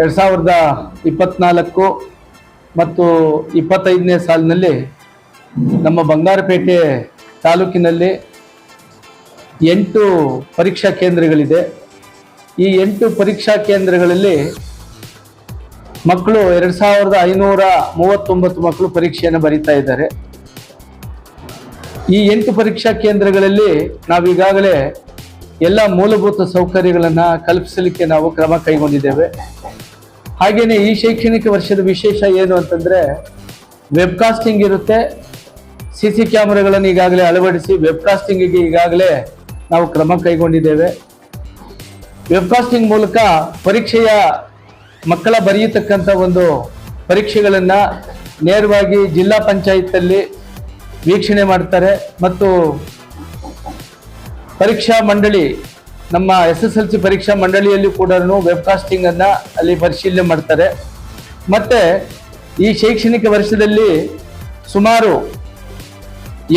2024 ಮತ್ತು 25ನೇ ಸಾಲಿನಲ್ಲಿ ನಮ್ಮ ಬಂಗಾರಪೇಟೆ ತಾಲೂಕಿನಲ್ಲಿ 8 ಪರೀಕ್ಷಾ ಕೇಂದ್ರಗಳಿದೆ. ಈ 8 ಪರೀಕ್ಷಾ ಕೇಂದ್ರಗಳಲ್ಲಿ ಮಕ್ಕಳು 2539 ಮಕ್ಕಳು ಪರೀಕ್ಷೆಯನ್ನು ಬರೀತಾ ಇದ್ದಾರೆ. ಈ 8 ಪರೀಕ್ಷಾ ಕೇಂದ್ರಗಳಲ್ಲಿ ನಾವೀಗಾಗಲೇ ಎಲ್ಲ ಮೂಲಭೂತ ಸೌಕರ್ಯಗಳನ್ನು ಕಲ್ಪಿಸಲಿಕ್ಕೆ ನಾವು ಕ್ರಮ ಕೈಗೊಂಡಿದ್ದೇವೆ. ಹಾಗೆಯೇ ಈ ಶೈಕ್ಷಣಿಕ ವರ್ಷದ ವಿಶೇಷ ಏನು ಅಂತಂದರೆ ವೆಬ್ಕಾಸ್ಟಿಂಗ್ ಇರುತ್ತೆ. CC ಕ್ಯಾಮೆರಾಗಳನ್ನು ಈಗಾಗಲೇ ಅಳವಡಿಸಿ ವೆಬ್ಕಾಸ್ಟಿಂಗಿಗೆ ಈಗಾಗಲೇ ನಾವು ಕ್ರಮ ಕೈಗೊಂಡಿದ್ದೇವೆ. ವೆಬ್ಕಾಸ್ಟಿಂಗ್ ಮೂಲಕ ಪರೀಕ್ಷೆಯ ಮಕ್ಕಳ ಬರೆಯತಕ್ಕಂಥ ಒಂದು ಪರೀಕ್ಷೆಗಳನ್ನು ನೇರವಾಗಿ ಜಿಲ್ಲಾ ಪಂಚಾಯತಲ್ಲಿ ವೀಕ್ಷಣೆ ಮಾಡ್ತಾರೆ ಮತ್ತು ಪರೀಕ್ಷಾ ಮಂಡಳಿ ನಮ್ಮ SSLC ಪರೀಕ್ಷಾ ಮಂಡಳಿಯಲ್ಲಿ ಕೂಡ ವೆಬ್ಕಾಸ್ಟಿಂಗ್ ಅನ್ನ ಅಲ್ಲಿ ಪರಿಶೀಲನೆ ಮಾಡ್ತಾರೆ. ಮತ್ತೆ ಈ ಶೈಕ್ಷಣಿಕ ವರ್ಷದಲ್ಲಿ ಸುಮಾರು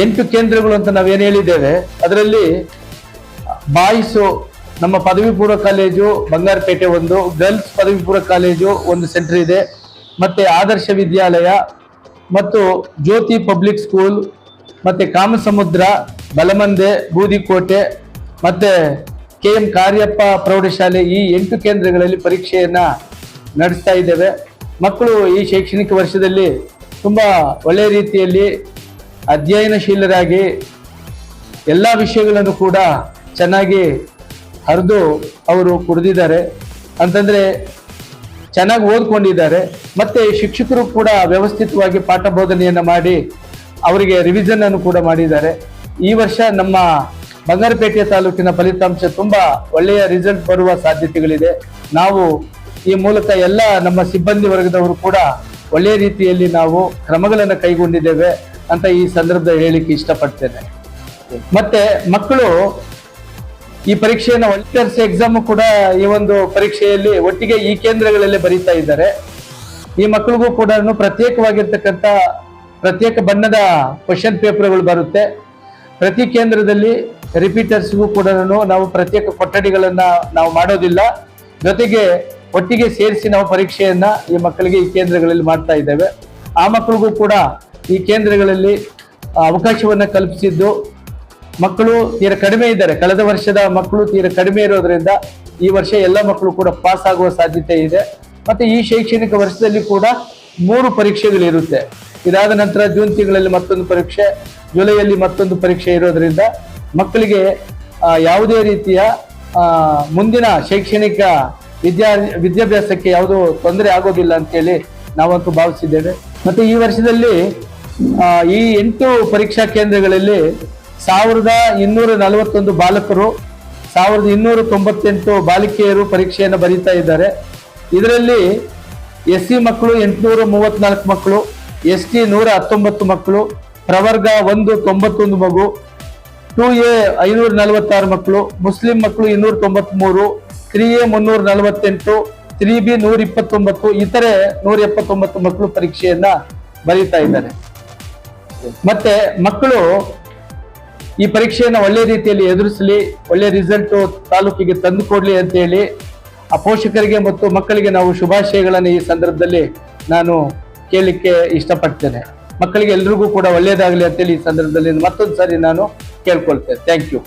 8 ಕೇಂದ್ರಗಳು ಅಂತ ನಾವೇನು ಹೇಳಿದ್ದೇವೆ, ಅದರಲ್ಲಿ ಬಾಯ್ಸು ನಮ್ಮ ಪದವಿ ಪೂರ್ವ ಕಾಲೇಜು ಬಂಗಾರಪೇಟೆ ಒಂದು, ಗರ್ಲ್ಸ್ ಪದವಿ ಪೂರ್ವ ಕಾಲೇಜು ಒಂದು ಸೆಂಟರ್ ಇದೆ, ಮತ್ತೆ ಆದರ್ಶ ವಿದ್ಯಾಲಯ ಮತ್ತು ಜ್ಯೋತಿ ಪಬ್ಲಿಕ್ ಸ್ಕೂಲ್ ಮತ್ತೆ ಕಾಮಸಮುದ್ರ, ಬಲಮಂದೆ, ಬೂದಿಕೋಟೆ ಮತ್ತೆ KM ಕಾರ್ಯಪ್ಪ ಪ್ರೌಢಶಾಲೆ ಈ 8 ಕೇಂದ್ರಗಳಲ್ಲಿ ಪರೀಕ್ಷೆಯನ್ನ ನಡೆಸ್ತಾ ಇದ್ದೇವೆ. ಮಕ್ಕಳು ಈ ಶೈಕ್ಷಣಿಕ ವರ್ಷದಲ್ಲಿ ತುಂಬಾ ಒಳ್ಳೆಯ ರೀತಿಯಲ್ಲಿ ಅಧ್ಯಯನಶೀಲರಾಗಿ ಎಲ್ಲ ವಿಷಯಗಳನ್ನು ಕೂಡ ಚೆನ್ನಾಗಿ ಅರಿದು ಅವರು ಕುಡಿದಿದ್ದಾರೆ ಅಂತಂದ್ರೆ ಚೆನ್ನಾಗಿ ಓದ್ಕೊಂಡಿದ್ದಾರೆ. ಮತ್ತೆ ಶಿಕ್ಷಕರು ಕೂಡ ವ್ಯವಸ್ಥಿತವಾಗಿ ಪಾಠ ಬೋಧನೆಯನ್ನ ಮಾಡಿ ಅವರಿಗೆ ರಿವಿಷನ್ ಅನ್ನು ಕೂಡ ಮಾಡಿದ್ದಾರೆ. ಈ ವರ್ಷ ನಮ್ಮ ಬಂಗಾರಪೇಟೆ ತಾಲೂಕಿನ ಫಲಿತಾಂಶ ತುಂಬಾ ಒಳ್ಳೆಯ ರಿಸಲ್ಟ್ ಬರುವ ಸಾಧ್ಯತೆಗಳಿದೆ. ನಾವು ಈ ಮೂಲಕ ಎಲ್ಲ ನಮ್ಮ ಸಿಬ್ಬಂದಿ ವರ್ಗದವರು ಕೂಡ ಒಳ್ಳೆಯ ರೀತಿಯಲ್ಲಿ ನಾವು ಕ್ರಮಗಳನ್ನು ಕೈಗೊಂಡಿದ್ದೇವೆ ಅಂತ ಈ ಸಂದರ್ಭದಲ್ಲಿ ಹೇಳಿಕ್ಕೆ ಇಷ್ಟಪಡ್ತೇನೆ. ಮತ್ತೆ ಮಕ್ಕಳು ಈ ಪರೀಕ್ಷೆಯನ್ನು ಒಳ್ಳೆಯ ಎಕ್ಸಾಮ್ ಕೂಡ ಈ ಒಂದು ಪರೀಕ್ಷೆಯಲ್ಲಿ ಒಟ್ಟಿಗೆ ಈ ಕೇಂದ್ರಗಳಲ್ಲಿ ಬರೀತಾ ಇದ್ದಾರೆ. ಈ ಮಕ್ಕಳಿಗೂ ಕೂಡ ಪ್ರತ್ಯೇಕವಾಗಿರ್ತಕ್ಕಂಥ ಪ್ರತ್ಯೇಕ ಬಣ್ಣದ ಕ್ವಶನ್ ಪೇಪರ್ಗಳು ಬರುತ್ತೆ. ಪ್ರತಿ ಕೇಂದ್ರದಲ್ಲಿ ರಿಪೀಟರ್ಸ್ಗೂ ಕೂಡ ನಾವು ಪ್ರತ್ಯೇಕ ಕೊಠಡಿಗಳನ್ನ ನಾವು ಮಾಡೋದಿಲ್ಲ, ಜೊತೆಗೆ ಒಟ್ಟಿಗೆ ಸೇರಿಸಿ ನಾವು ಪರೀಕ್ಷೆಯನ್ನ ಈ ಮಕ್ಕಳಿಗೆ ಈ ಕೇಂದ್ರಗಳಲ್ಲಿ ಮಾಡ್ತಾ ಇದ್ದೇವೆ. ಆ ಮಕ್ಕಳಿಗೂ ಕೂಡ ಈ ಕೇಂದ್ರಗಳಲ್ಲಿ ಅವಕಾಶವನ್ನ ಕಲ್ಪಿಸಿದ್ದು ಮಕ್ಕಳು ತೀರ ಕಡಿಮೆ ಇದ್ದಾರೆ. ಕಳೆದ ವರ್ಷದ ಮಕ್ಕಳು ತೀರ ಕಡಿಮೆ ಇರೋದ್ರಿಂದ ಈ ವರ್ಷ ಎಲ್ಲ ಮಕ್ಕಳು ಕೂಡ ಪಾಸ್ ಆಗುವ ಸಾಧ್ಯತೆ ಇದೆ. ಮತ್ತೆ ಈ ಶೈಕ್ಷಣಿಕ ವರ್ಷದಲ್ಲಿ ಕೂಡ 3 ಪರೀಕ್ಷೆಗಳಿರುತ್ತೆ. ಇದಾದ ನಂತರ ಜೂನ್ ತಿಂಗಳಲ್ಲಿ ಮತ್ತೊಂದು ಪರೀಕ್ಷೆ, ಜುಲೈಯಲ್ಲಿ ಮತ್ತೊಂದು ಪರೀಕ್ಷೆ ಇರೋದ್ರಿಂದ ಮಕ್ಕಳಿಗೆ ಯಾವುದೇ ರೀತಿಯ ಮುಂದಿನ ಶೈಕ್ಷಣಿಕ ವಿದ್ಯಾಭ್ಯಾಸಕ್ಕೆ ಯಾವುದೂ ತೊಂದರೆ ಆಗೋದಿಲ್ಲ ಅಂತೇಳಿ ನಾವಂತೂ ಭಾವಿಸಿದ್ದೇವೆ. ಮತ್ತೆ ಈ ವರ್ಷದಲ್ಲಿ ಈ 8 ಪರೀಕ್ಷಾ ಕೇಂದ್ರಗಳಲ್ಲಿ 1241 ಬಾಲಕರು, 1298 ಬಾಲಿಕೆಯರು ಪರೀಕ್ಷೆಯನ್ನು ಬರೀತಾ ಇದ್ದಾರೆ. ಇದರಲ್ಲಿ SC ಮಕ್ಕಳು 834 ಮಕ್ಕಳು, ST 119 ಮಕ್ಕಳು, ಪ್ರವರ್ಗ 1 91 ಮಗು, 2A 546 ಮಕ್ಕಳು, ಮುಸ್ಲಿಂ ಮಕ್ಕಳು 293, 3A 348, 3B 129, ಇತರೆ 179 ಮಕ್ಕಳು ಪರೀಕ್ಷೆಯನ್ನ ಬರೀತಾ ಇದ್ದಾರೆ. ಮತ್ತೆ ಮಕ್ಕಳು ಈ ಪರೀಕ್ಷೆಯನ್ನು ಒಳ್ಳೆ ರೀತಿಯಲ್ಲಿ ಎದುರಿಸಲಿ, ಒಳ್ಳೆ ರಿಸಲ್ಟ್ ತಾಲೂಕಿಗೆ ತಂದು ಕೊಡ್ಲಿ ಅಂತ ಹೇಳಿ ಆ ಪೋಷಕರಿಗೆ ಮತ್ತು ಮಕ್ಕಳಿಗೆ ನಾವು ಶುಭಾಶಯಗಳನ್ನು ಈ ಸಂದರ್ಭದಲ್ಲಿ ನಾನು ಕೇಳಲಿಕ್ಕೆ ಇಷ್ಟಪಡ್ತೇನೆ. ಮಕ್ಕಳಿಗೆ ಎಲ್ರಿಗೂ ಕೂಡ ಒಳ್ಳೆಯದಾಗಲಿ ಅಂತೇಳಿ ಈ ಸಂದರ್ಭದಲ್ಲಿ ಮತ್ತೊಂದು ಸಾರಿ ನಾನು ಕೇಳ್ಕೊಳ್ತೇನೆ. Thank you.